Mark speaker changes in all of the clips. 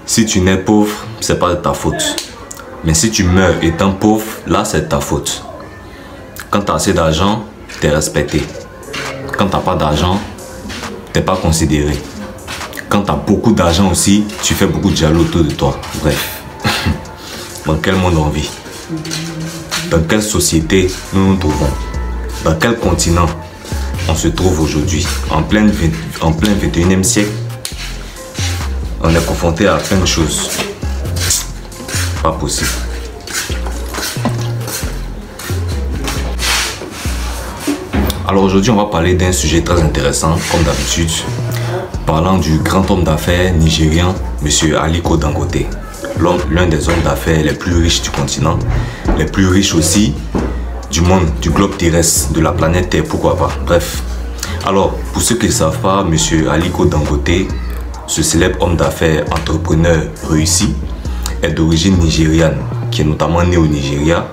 Speaker 1: Si tu nais pauvre, c'est pas de ta faute. Mais si tu meurs étant pauvre, là c'est de ta faute. Quand tu as assez d'argent, tu es respecté. Quand tu n'as pas d'argent, tu n'es pas considéré. Quand tu as beaucoup d'argent aussi, tu fais beaucoup de jaloux autour de toi. Bref, dans quel monde on vit? Dans quelle société nous nous trouvons? Dans quel continent on se trouve aujourd'hui? En plein 21e siècle, on est confronté à plein de choses. Pas possible. Alors aujourd'hui, on va parler d'un sujet très intéressant, comme d'habitude, parlant du grand homme d'affaires nigérian, M. Aliko Dangote. L'un des hommes d'affaires les plus riches du continent, les plus riches aussi du monde, du globe terrestre, de la planète Terre, pourquoi pas. Bref. Alors, pour ceux qui ne savent pas, M. Aliko Dangote, ce célèbre homme d'affaires entrepreneur réussi, est d'origine nigériane, qui est notamment né au Nigeria,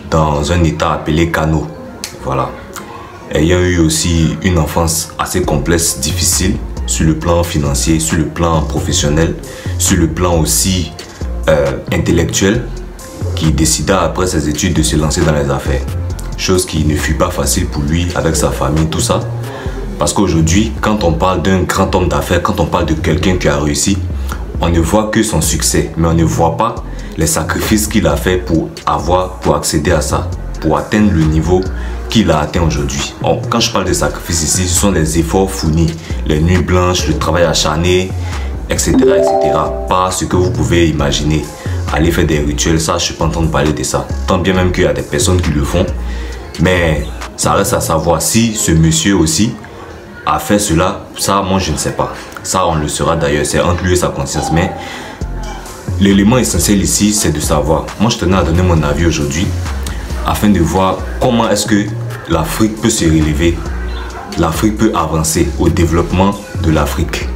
Speaker 1: dans un état appelé Kano. Voilà. Ayant eu aussi une enfance assez complexe, difficile, sur le plan financier, sur le plan professionnel, sur le plan aussi intellectuel, qui décida après ses études de se lancer dans les affaires. Chose qui ne fut pas facile pour lui, avec sa famille, tout ça. Parce qu'aujourd'hui, quand on parle d'un grand homme d'affaires, quand on parle de quelqu'un qui a réussi, on ne voit que son succès, mais on ne voit pas les sacrifices qu'il a fait pour accéder à ça, pour atteindre le niveau qu'il a atteint aujourd'hui. Quand je parle de sacrifices ici, ce sont les efforts fournis, les nuits blanches, le travail acharné, etc., etc. Pas ce que vous pouvez imaginer. Aller faire des rituels, ça, je suis pas en train de parler de ça. Tant bien même qu'il y a des personnes qui le font, mais ça reste à savoir si ce monsieur aussi a fait cela. Ça, moi, je ne sais pas. Ça, on le saura d'ailleurs, c'est entre lui et sa conscience. Mais l'élément essentiel ici, c'est de savoir. Moi, je tenais à donner mon avis aujourd'hui afin de voir comment est-ce que l'Afrique peut se relever, l'Afrique peut avancer au développement de l'Afrique.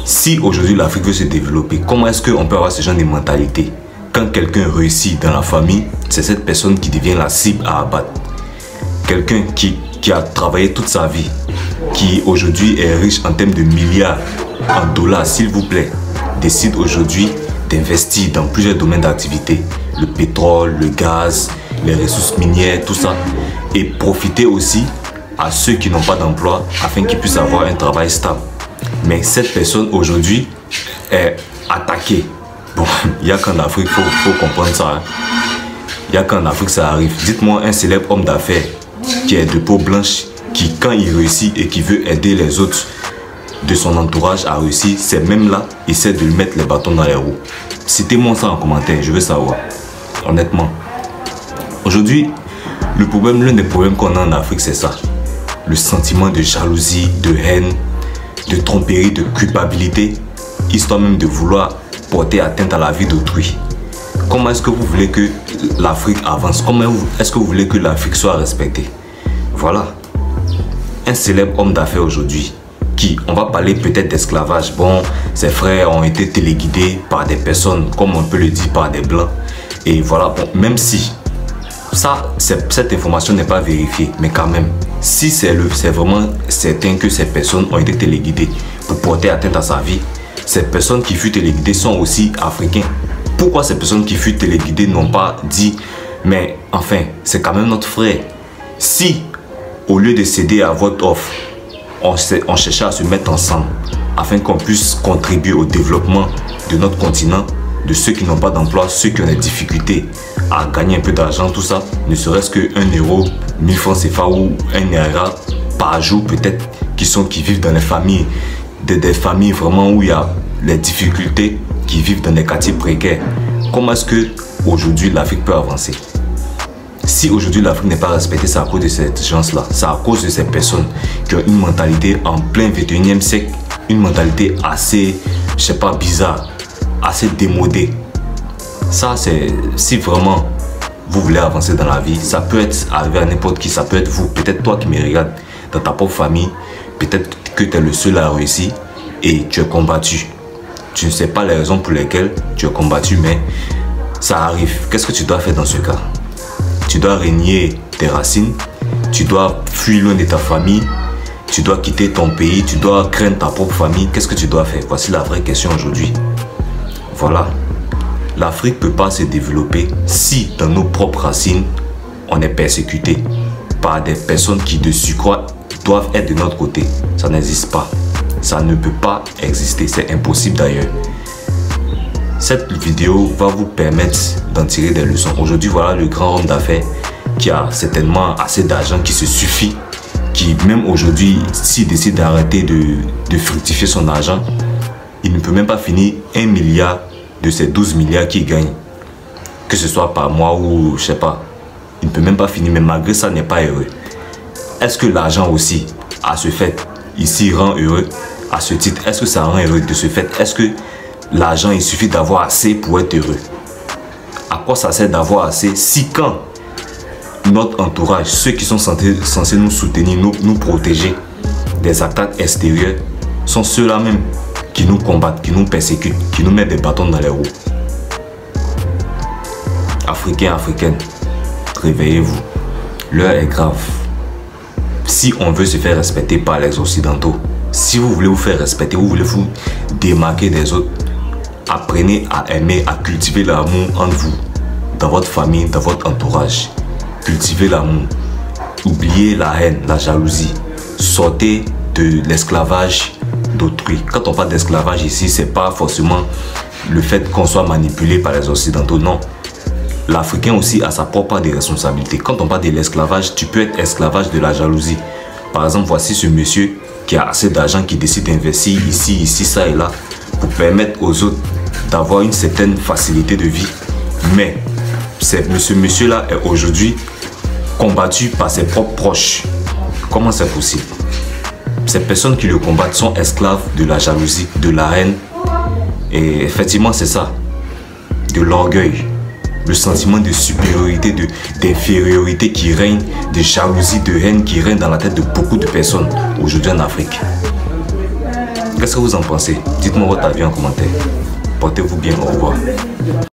Speaker 1: Si aujourd'hui l'Afrique veut se développer, comment est-ce qu'on peut avoir ce genre de mentalité? Quand quelqu'un réussit dans la famille, c'est cette personne qui devient la cible à abattre. Quelqu'un qui a travaillé toute sa vie, qui aujourd'hui est riche en termes de milliards, en dollars s'il vous plaît, décide aujourd'hui d'investir dans plusieurs domaines d'activité. Le pétrole, le gaz, les ressources minières, tout ça. Et profiter aussi à ceux qui n'ont pas d'emploi afin qu'ils puissent avoir un travail stable. Mais cette personne aujourd'hui est attaquée. Bon, il n'y a qu'en Afrique, il faut comprendre ça. Il n'y a qu'en Afrique ça arrive. Dites-moi un célèbre homme d'affaires qui est de peau blanche, qui quand il réussit et qui veut aider les autres de son entourage à réussir, ces mêmes-là essaient de lui mettre les bâtons dans les roues. Citez-moi ça en commentaire, je veux savoir. Honnêtement. Aujourd'hui, l'un des problèmes qu'on a en Afrique, c'est ça. Le sentiment de jalousie, de haine, de tromperie, de culpabilité, histoire même de vouloir porter atteinte à la vie d'autrui. Comment est-ce que vous voulez que l'Afrique avance? Comment est-ce que vous voulez que l'Afrique soit respectée? Voilà. Un célèbre homme d'affaires aujourd'hui, qui, on va parler peut-être d'esclavage. Bon, ses frères ont été téléguidés par des personnes, comme on peut le dire, par des blancs. Et voilà, bon, même si cette information n'est pas vérifiée, mais quand même, si c'est vraiment certain que ces personnes ont été téléguidées pour porter atteinte à sa vie, ces personnes qui furent téléguidées sont aussi africains. Pourquoi ces personnes qui furent téléguidées n'ont pas dit, mais enfin, c'est quand même notre frère? Si, au lieu de céder à votre offre, on cherchait à se mettre ensemble afin qu'on puisse contribuer au développement de notre continent, de ceux qui n'ont pas d'emploi, ceux qui ont des difficultés à gagner un peu d'argent, tout ça, ne serait-ce que 1 euro, 1000 francs CFA ou 1 naira par jour peut-être, qui vivent dans les familles, des familles vraiment où il y a les difficultés, qui vivent dans des quartiers précaires. Comment est-ce que aujourd'hui l'Afrique peut avancer? Si aujourd'hui l'Afrique n'est pas respectée, c'est à cause de ces gens-là, c'est à cause de ces personnes qui ont une mentalité en plein 21e siècle, une mentalité assez, je sais pas, bizarre, assez démodée. Ça, c'est, si vraiment vous voulez avancer dans la vie, ça peut être arrivé à n'importe qui, ça peut être vous, peut-être toi qui me regardes dans ta propre famille, peut-être que tu es le seul à réussir et tu es combattu. Tu ne sais pas les raisons pour lesquelles tu es combattu, mais ça arrive. Qu'est-ce que tu dois faire dans ce cas? Tu dois renier tes racines, tu dois fuir loin de ta famille, tu dois quitter ton pays, tu dois craindre ta propre famille. Qu'est-ce que tu dois faire? Voici la vraie question aujourd'hui. Voilà. L'Afrique ne peut pas se développer si dans nos propres racines, on est persécuté par des personnes qui de surcroît doivent être de notre côté. Ça n'existe pas. Ça ne peut pas exister. C'est impossible d'ailleurs. Cette vidéo va vous permettre d'en tirer des leçons. Aujourd'hui, voilà le grand homme d'affaires qui a certainement assez d'argent qui se suffit, qui même aujourd'hui, s'il décide d'arrêter de fructifier son argent, il ne peut même pas finir 1 milliard de ces 12 milliards qu'il gagne. Que ce soit par mois ou je sais pas. Il ne peut même pas finir, mais malgré ça, n'est pas heureux. Est-ce que l'argent aussi, à ce fait, ici rend heureux? À ce titre, est-ce que ça rend heureux de ce fait? Est-ce que l'argent, il suffit d'avoir assez pour être heureux? À quoi ça sert d'avoir assez si quand notre entourage, ceux qui sont censés nous soutenir, nous protéger des attaques extérieures, sont ceux-là même qui nous combattent, qui nous persécutent, qui nous mettent des bâtons dans les roues? Africains, Africaines, réveillez-vous. L'heure est grave. Si on veut se faire respecter par les Occidentaux, si vous voulez vous faire respecter, vous voulez vous démarquer des autres, apprenez à aimer, à cultiver l'amour entre vous, dans votre famille, dans votre entourage. Cultivez l'amour. Oubliez la haine, la jalousie. Sortez de l'esclavage d'autrui. Quand on parle d'esclavage ici, c'est pas forcément le fait qu'on soit manipulé par les Occidentaux, non. L'Africain aussi a sa propre part de responsabilité. Quand on parle de l'esclavage, tu peux être esclavage de la jalousie. Par exemple, voici ce monsieur qui a assez d'argent, qui décide d'investir ici, ça et là, pour permettre aux autres d'avoir une certaine facilité de vie. Mais ce monsieur-là est aujourd'hui combattu par ses propres proches. Comment c'est possible? Ces personnes qui le combattent sont esclaves de la jalousie, de la haine. Et effectivement, c'est ça. De l'orgueil. Le sentiment de supériorité, d'infériorité qui règne, de jalousie, de haine qui règne dans la tête de beaucoup de personnes aujourd'hui en Afrique. Qu'est-ce que vous en pensez? Dites-moi votre avis en commentaire. Portez-vous bien, au revoir.